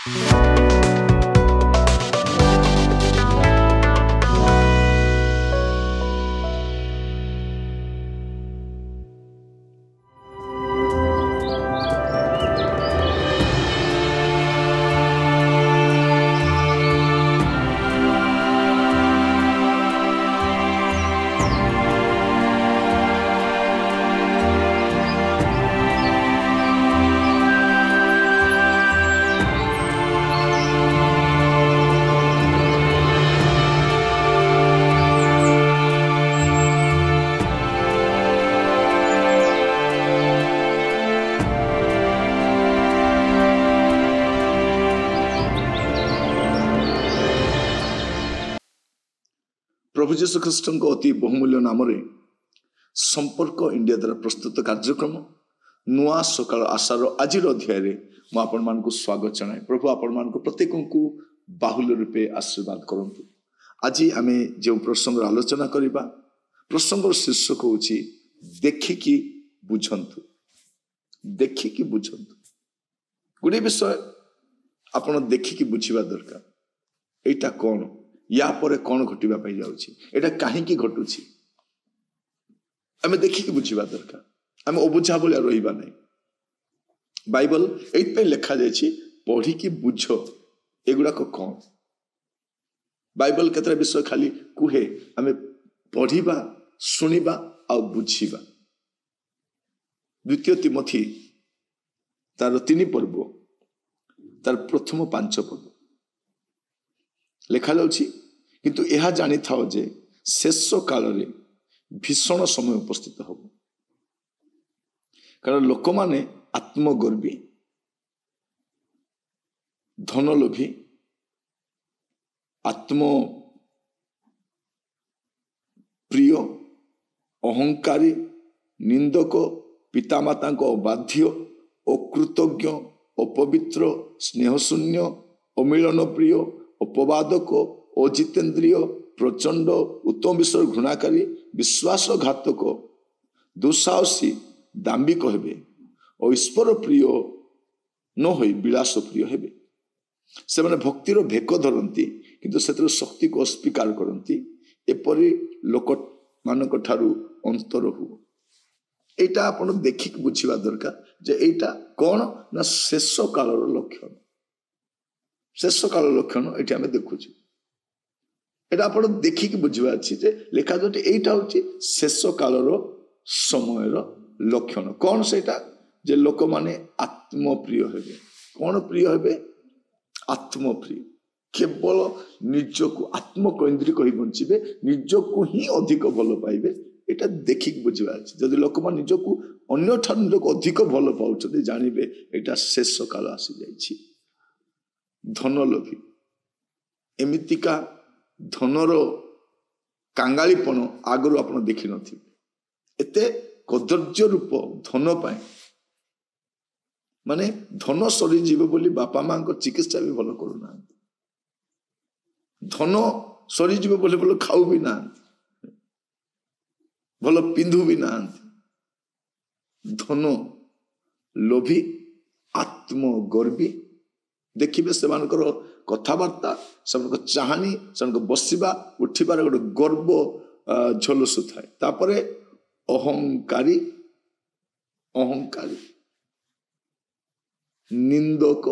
प्रभु जीशु ख्रीष्ट अति बहुमूल्य नाम संपर्क इंडिया द्वारा प्रस्तुत कार्यक्रम नुआ सकाल आशार आज अध्याय आपण मान स्वागत जनाए। प्रभु आपण मान प्रत्येक को बाहुल्य रूपे आशीर्वाद करंतु। आज आम जो प्रसंग आलोचना करवा प्रसंग शीर्षक हूँ देखिकी बुझंतु। देखिकी बुझंतु गोटे विषय आपण देखिकी बुझा दरकार। एटा कौन या परे कौन घटवा जाऊँगी एटा कहीं घटुची आम देखिकी बुझा दरकार। आम अबुझा भाया रहा नहीं। बाइबल ये लिखा जाए पढ़ी बुझ एगुड़ाक कौन। बाइबल केतरा विषय खाली कुहे आम पढ़ा शुणा आ बुझा। द्वितीय तिमोथी तार 3 पर्व तार प्रथम 5 पर्व लिखा जाउछि किंतु यह जानी थाओ जे शेष काल रे भीषण समय उपस्थित हो। कारण लोक माने आत्मगर्वी धनलोभी आत्म प्रिय अहंकारी निंदक पितामाता अबाध्य अकृतज्ञ अपवित्र स्नेहशून्य अमिलन प्रिय अपवादक अजितेन्द्रिय प्रचंड उत्तम विषय घृणाकारी विश्वासघातक दुस्साहसी दाम्भिक हेबे और ईश्वर प्रिय न होई विलास प्रिय हेबे। से माने भक्तिर भेक धरती किंतु से शक्ति को अस्वीकार करती। एपरी लोक मानक ठारू अंतर हुओ। एटा आपण देखिक बुझिबा दरकार जे एटा कौन ना शेष कालर लक्षण। शेष काल लक्षण ये आम देखुचे एटा आप देखिकी बुझा अच्छी लिखा जाए यहीटा हूँ शेष कालर समय लक्षण। कौन से जे लोक माने आत्मप्रिय हेबे। कौन प्रिय हेबे? आत्मप्रिय। केवल निजक आत्मकेन्द्रिक ही बंचे निजक ही अधिक भल पाइबे। एटा देखिक बुझा अच्छी जदि लोक मान निजक अन्य ठार निजक अधिक भल पाउछ जानवे एटा शेष काल आसी जाइछि। धनलोभी एमितिका धनर कांगालीपन आगु आप देखी नी। एते कदर्य रूप धन पाए माने धन सरीजीव बोली बापा माँ को चिकित्सा भी भल करूना। धन सरीजीव बोली भल खाऊ भी ना भल पिंधु भी ना। धन लोभी आत्मगर्वी देखिए से कथबार्ता से चाहानी से बसवा उठिबार गोटे गर्व झलसु थाए। तापरे अहंकारी अहंकारी निंदक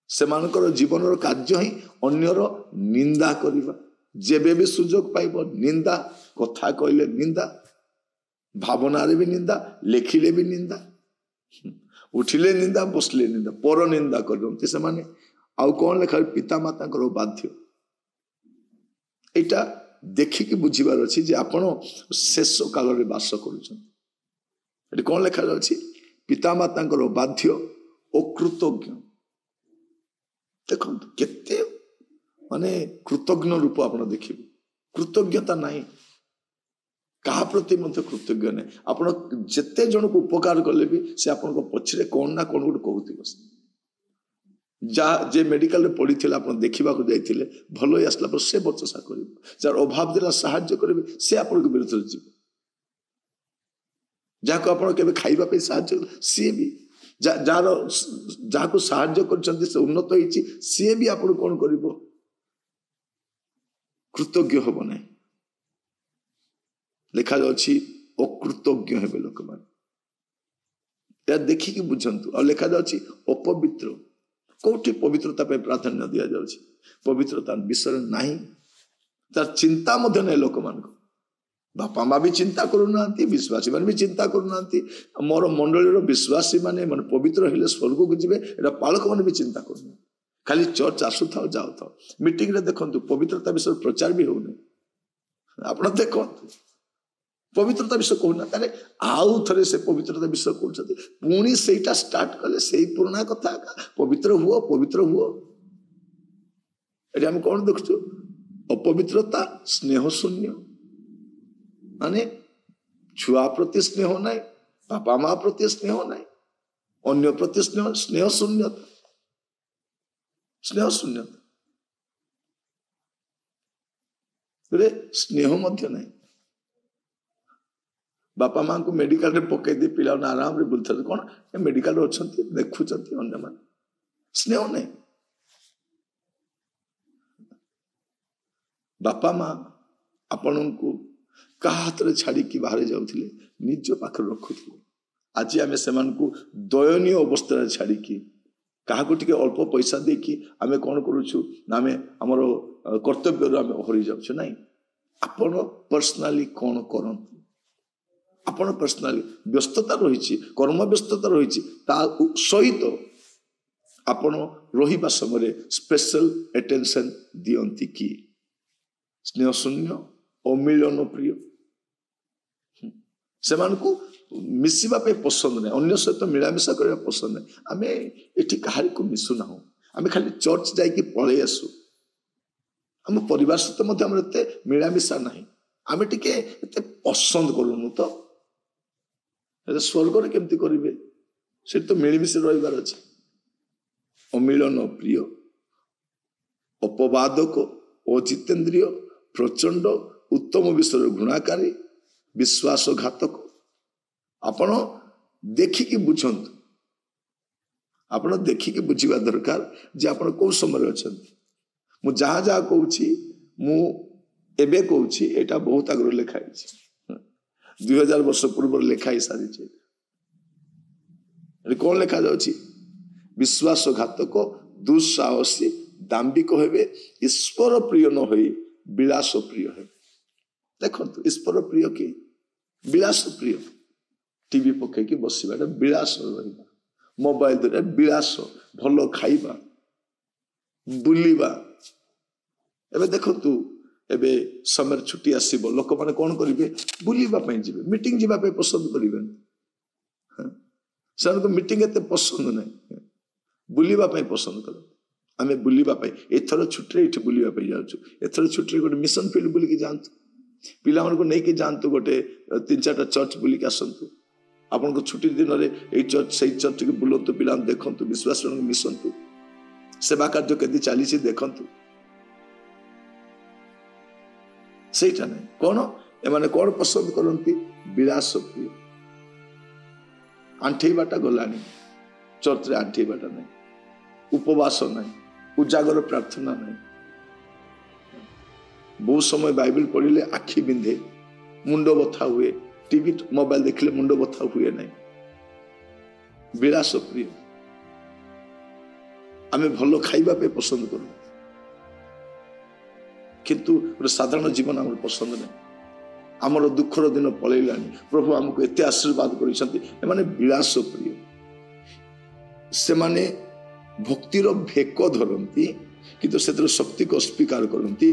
से जीवन कार्य ही अन्यर निंदा करवा। जेबे भी सुजोग पाइब निंदा कथा कहले निंदा भावना भी निंदा लेखिले भी निंदा उठिले निंदा बसले निंदा पर निंदा करते से माने आउ कौन लिखा पिता माता बाध्य। एटा देखिकी बुझिबार अछि जे आपण शेष काल रे वास करूछन। कौन लिखा जाछि पिता माता बाध्य अकृतज्ञ। देखो केते माने कृतज्ञ रूप आप देखिए। कृतज्ञता नहीं कहा प्रति मध्य कृतज्ञ नहीं। आप जिते जन को उपकार कले भी से आप पछरे कौन ना कौन गोटे कहते जा जे मेडिकल रे पड़ी थिला आपण देखिबा को जाइथिले भलो आसला पर से बचसा करिवो। जार अभाव दिला सहाय्य करिवे से आपण को विरुद्ध जीव। जाको आपण केबे खाइबा पे सहाय्य सी भी ଯାହାର ଯାହାକୁ ସାହାଯ୍ୟ କରିଛନ୍ତି ସେ ଉନ୍ନତ ହେଇଛି, ସିଏ ବି ଆପଣ କଣ କରିବ? କୃତଜ୍ଞ ହବ ନାହିଁ। ଲେଖାଯାଉଛି ଅକୃତଜ୍ଞ ହେବେ ଲୋକମାନେ। ଏହା ଦେଖିକି ବୁଝନ୍ତୁ। ଆଉ ଲେଖାଯାଉଛି ଅପବିତ୍ର। କୋଉଠି ପବିତ୍ରତା ପାଇଁ ପ୍ରାଧାନ୍ୟ ଦିଆଯାଉଛି? ପବିତ୍ରତା ବିଷୟରେ ନାହିଁ, ତାର ଚିନ୍ତା ମଧ୍ୟ ନାହିଁ ଲୋକମାନଙ୍କ। ବାପା ମା ବି ଚିନ୍ତା କରୁନାହାନ୍ତି, ବିଶ୍ୱାସୀ ମାନେ ବି ଚିନ୍ତା କରୁନାହାନ୍ତି। ମୋର ମଣ୍ଡଳୀର ବିଶ୍ୱାସୀ ମାନେ ପବିତ୍ର ହେଲେ ସ୍ୱର୍ଗକୁ ଯିବେ, ଏଟା ପାଳକ ମାନେ ବି ଚିନ୍ତା କରୁନାହାନ୍ତି। ଖାଲି ଚର୍ଚ୍ଚ ଆସୁଥାଉ ଯାଉଥାଉ। ମିଟିଂରେ ଦେଖନ୍ତୁ ପବିତ୍ରତା ବିଷୟରେ ପ୍ରଚାର ବି ହଉନି। ଆପଣ ଦେଖନ୍ତୁ ପବିତ୍ରତା ବିଷୟ କହୁନାହାନ୍ତି। ତାହେଲେ ଆଉ ଥରେ ସେ ପବିତ୍ରତା ବିଷୟ କହୁଛନ୍ତି, ପୁଣି ସେଇଟା ଷ୍ଟାର୍ଟ କଲେ ସେଇ ପୁରୁଣା କଥା, ପବିତ୍ର ହୁଅ ପବିତ୍ର ହୁଅ। ଏଠି ଆମେ କଣ ଦେଖୁଛୁ? ଅପବିତ୍ରତା, ସ୍ନେହ ଶୂନ୍ୟ, ମାନେ ଛୁଆ ପ୍ରତି ସ୍ନେହ ନାହିଁ, ବାପା ମା ପ୍ରତି ସ୍ନେହ ନାହିଁ, ଅନ୍ୟ ପ୍ରତି ସ୍ନେହ, ସ୍ନେହ ଶୂନ୍ୟତା, ସ୍ନେହ ଶୂନ୍ୟତା, ସ୍ନେହ ମଧ୍ୟ ନାହିଁ। ବାପା ମାଙ୍କୁ ମେଡିକାଲରେ ପକେଇ ଦେଇ ପିଲାମାନେ ଆରାମରେ ବୁଲୁଛନ୍ତି, କଣ ମେଡିକାଲରେ ଅଛନ୍ତି ଦେଖୁଛନ୍ତି ଅନ୍ୟମାନେ, ସ୍ନେହ ନାହିଁ। ବାପା ମା ଆପଣଙ୍କୁ କାହା ହାତରେ ଛାଡିକି ବାହାରେ ଯାଉଥିଲେ, ନିଜ ପାଖରେ ରଖୁଥିଲେ। ଆଜି ଆମେ ସେମାନଙ୍କୁ ଦୟନୀୟ ଅବସ୍ଥାରେ ଛାଡିକି କାହାକୁ ଟିକେ ଅଳ୍ପ ପଇସା ଦେଇକି ଆମେ କଣ କରୁଛୁ ନା ଆମେ ଆମର କର୍ତ୍ତବ୍ୟରୁ ଆମେ ହରି ଯାଉଛୁ। ନାଇଁ, ଆପଣ ପର୍ସନାଲି କଣ କରନ୍ତୁ? ଆପଣ ପର୍ସନାଲି ବ୍ୟସ୍ତତା ରହିଛି, କର୍ମ ବ୍ୟସ୍ତତା ରହିଛି, ତା ସହିତ ଆପଣ ରହିବା ସମୟରେ ସ୍ପେଶାଲ ଆଟେନସନ ଦିଅନ୍ତି କି? ସ୍ନେହ ଶୂନ୍ୟ, ଅମିଳନ ପ୍ରିୟ, ସେମାନଙ୍କୁ ମିଶିବା ପାଇଁ ପସନ୍ଦ ନାହିଁ, ଅନ୍ୟ ସହିତ ମିଳାମିଶା କରିବା ପସନ୍ଦ ନାହିଁ। ଆମେ ଏଠି କାହାରିକୁ ମିଶୁନାହୁଁ, ଆମେ ଖାଲି ଚର୍ଚ୍ଚ ଯାଇକି ପଳେଇ ଆସୁ। ଆମ ପରିବାର ସହିତ ମଧ୍ୟ ଆମର ଏତେ ମିଳାମିଶା ନାହିଁ, ଆମେ ଟିକେ ଏତେ ପସନ୍ଦ କରୁନୁ। ତ ସ୍ୱର୍ଗରେ କେମିତି କରିବେ? ସେଠି ତ ମିଳିମିଶି ରହିବାର ଅଛି। ଅମିଳନ ପ୍ରିୟ, ଅପବାଦକ, ଅଜିତେନ୍ଦ୍ରିୟ, ପ୍ରଚଣ୍ଡ, ଉତ୍ତମ ବିଷୟରେ ଘୃଣାକାରୀ, ବିଶ୍ୱାସଘାତକ। ଆପଣ ଦେଖିକି ବୁଝନ୍ତୁ, ଆପଣ ଦେଖିକି ବୁଝିବା ଦରକାର ଯେ ଆପଣ କୋଉ ସମୟରେ ଅଛନ୍ତି। ମୁଁ ଯାହା ଯାହା କହୁଛି, ମୁଁ ଏବେ କହୁଛି, ଏଇଟା ବହୁତ ଆଗରୁ ଲେଖା ହେଇଛି, 2000 ବର୍ଷ ପୂର୍ବରୁ ଲେଖା ହେଇ ସାରିଛି। କଣ ଲେଖାଯାଉଛି? ବିଶ୍ୱାସଘାତକ, ଦୁଃସାହସୀ, ଦାମ୍ଭିକ ହେବେ, ଈଶ୍ୱର ପ୍ରିୟ ନ ହୋଇ ବିଳାସ ପ୍ରିୟ ହେବେ। ଦେଖନ୍ତୁ, ଈଶ୍ୱର ପ୍ରିୟ କି ବିଳାସ ପ୍ରିୟ? ଟିଭି ପକେଇକି ବସିବା, ଏଟା ବିଳାସ ରହିବା। ମୋବାଇଲ ଧରିବା ବିଳାସ, ଭଲ ଖାଇବା, ବୁଲିବା। ଏବେ ଦେଖନ୍ତୁ, ଏବେ ସମର ଛୁଟି ଆସିବ, ଲୋକମାନେ କଣ କରିବେ? ବୁଲିବା ପାଇଁ ଯିବେ, ମିଟିଂ ଯିବା ପାଇଁ ପସନ୍ଦ କରିବେନି। ସେମାନଙ୍କୁ ମିଟିଂ ଏତେ ପସନ୍ଦ ନାହିଁ, ବୁଲିବା ପାଇଁ ପସନ୍ଦ କରନ୍ତି। ଆମେ ବୁଲିବା ପାଇଁ ଏଥର ଛୁଟିରେ ଏଠି ବୁଲିବା ପାଇଁ ଯାଉଛୁ, ଏଥର ଛୁଟିରେ ଗୋଟେ ମିଶନ ଫିଲ୍ଡ ବୁଲିକି ଯାଆନ୍ତୁ, ପିଲାମାନଙ୍କୁ ନେଇକି ଯାଆନ୍ତୁ, ଗୋଟେ 3-4ଟା ଚର୍ଚ୍ଚ ବୁଲିକି ଆସନ୍ତୁ। ଆପଣଙ୍କ ଛୁଟି ଦିନରେ ଏଇ ଚର୍ଚ୍ଚ ସେଇ ଚର୍ଚ୍ଚ ଟିକେ ବୁଲନ୍ତୁ, ପିଲାଙ୍କୁ ଦେଖନ୍ତୁ, ବିଶ୍ୱାସ ମିଶନ୍ତୁ, ସେବା କାର୍ଯ୍ୟ କେମିତି ଚାଲିଛି ଦେଖନ୍ତୁ। ସେଇଟା ନାହିଁ। କଣ ଏମାନେ କଣ ପସନ୍ଦ କରନ୍ତି? ବିଳାସ ପ୍ରିୟ। ଆଣ୍ଠେଇବାଟା ଗଲାଣି, ଚର୍ଚ୍ଚରେ ଆଣ୍ଠେଇବାଟା ନାହିଁ, ଉପବାସ ନାହିଁ, ଉଜାଗର ପ୍ରାର୍ଥନା ନାହିଁ। ବହୁତ ସମୟ ବାଇବେଲ ପଢିଲେ ଆଖି ବିନ୍ଧେ, ମୁଣ୍ଡ ବଥା ହୁଏ, ଟିଭି ମୋବାଇଲ ଦେଖିଲେ ମୁଣ୍ଡ ବଥା ହୁଏ ନାହିଁ। ବିଳାସ ପ୍ରିୟ। ଆମେ ଭଲ ଖାଇବା ପାଇଁ ପସନ୍ଦ କରୁ, କିନ୍ତୁ ଗୋଟେ ସାଧାରଣ ଜୀବନ ଆମର ପସନ୍ଦ ନାହିଁ। ଆମର ଦୁଃଖର ଦିନ ପଳେଇଲାଣି, ପ୍ରଭୁ ଆମକୁ ଏତେ ଆଶୀର୍ବାଦ କରିଛନ୍ତି। ଏମାନେ ବିଳାସ ପ୍ରିୟ। ସେମାନେ ଭକ୍ତିର ଭେକ ଧରନ୍ତି, କିନ୍ତୁ ସେଥିର ଶକ୍ତିକୁ ଅସ୍ୱୀକାର କରନ୍ତି।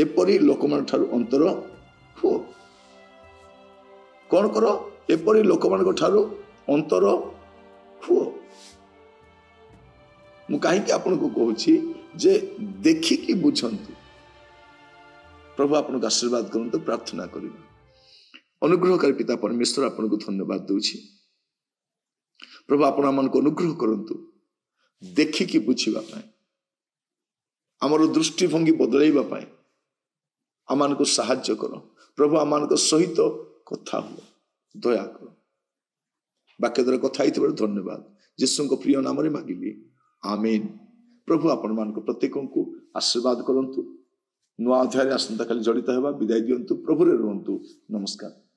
ଏପରି ଲୋକମାନଙ୍କ ଠାରୁ ଅନ୍ତର ହୁଅ। କଣ କର? ଏପରି ଲୋକମାନଙ୍କ ଠାରୁ ଅନ୍ତର ହୁଅ। ମୁଁ କାହିଁକି ଆପଣଙ୍କୁ କହୁଛି ଯେ ଦେଖିକି ବୁଝନ୍ତୁ। ପ୍ରଭୁ ଆପଣଙ୍କୁ ଆଶୀର୍ବାଦ କରନ୍ତୁ। ପ୍ରାର୍ଥନା କରିବା। ଅନୁଗ୍ରହକାରୀ ପିତା ପରମେଶ୍ୱର, ଆପଣଙ୍କୁ ଧନ୍ୟବାଦ ଦଉଛି। ପ୍ରଭୁ ଆପଣ ଆମମାନଙ୍କୁ ଅନୁଗ୍ରହ କରନ୍ତୁ ଦେଖିକି ବୁଝିବା ପାଇଁ, ଆମର ଦୃଷ୍ଟିଭଙ୍ଗୀ ବଦଳାଇବା ପାଇଁ ଆମମାନଙ୍କୁ ସାହାଯ୍ୟ କର। ପ୍ରଭୁ ଆମମାନଙ୍କ ସହିତ କଥା ହୁଅ, ଦୟା କର। ବାକ୍ୟ ଦ୍ୱାରା କଥା ହେଇଥିବାରୁ ଧନ୍ୟବାଦ। ଯୀଶୁଙ୍କ ପ୍ରିୟ ନାମରେ ମାଗିଲି, ଆମେନ୍। ପ୍ରଭୁ ଆପଣମାନଙ୍କ ପ୍ରତ୍ୟେକଙ୍କୁ ଆଶୀର୍ବାଦ କରନ୍ତୁ। ନୂଆ ଅଧ୍ୟାୟରେ ଆସନ୍ତାକାଲି ଜଡ଼ିତ ହେବା। ବିଦାୟ ଦିଅନ୍ତୁ। ପ୍ରଭୁରେ ରୁହନ୍ତୁ। ନମସ୍କାର।